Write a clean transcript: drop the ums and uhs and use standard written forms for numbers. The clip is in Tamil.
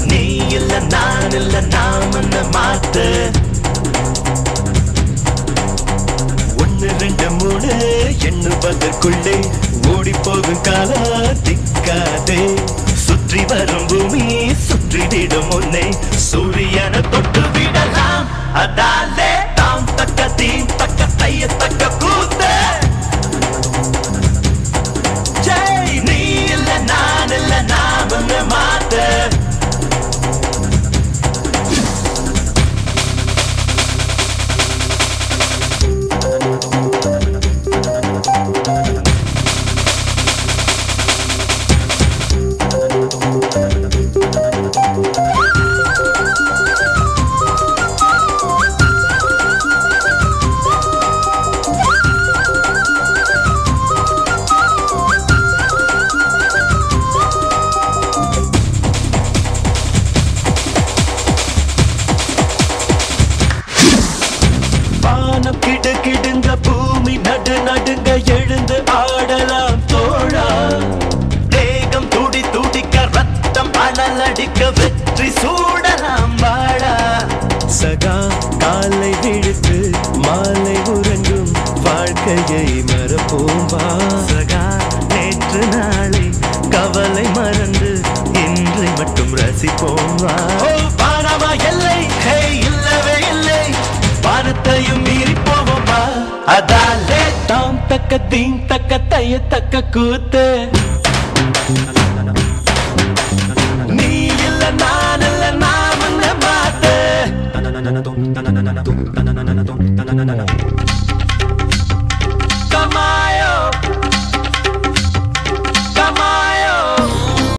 நீ இல்ல நான் இல்ல நாம் மாத்து 1 2 3 எண்ணுவதற்குள்ளே ஓடி போகும் காலா திக்காதே சுற்றி வரும் பூமி சுற்றிவிடும் முன்னே சூரியனை தொட்டு விடலாம் அதாலே தாம் தக்க தீம் தக்க தைய தக்க கூத்து நீ இல்ல நான் இல்ல நாம் மாத்து கிடுகிடுங்க பூமி நடு நடுங்க எழுந்து ஆடலாம் தோழா தேகம் துடி துடிக்க ரத்தம் அனலடிக்க வெற்றி சூடலாம் வாழா சகா காலை விழுத்து மாலை உறங்கும் வாழ்க்கையை மறப்போம் வா சகா நேற்று நாளை கவலை மறந்து இன்றை மட்டும் ரசிப்போம் வா பாரமா எல்லை இல்லவே இல்லை வானத்தையும் மீறி போவோமா அதாலே தாம் தக்க தீம் தக்க தைய தக்க கூத்து நீ இல்ல நான் இல்ல நாம் மாத்து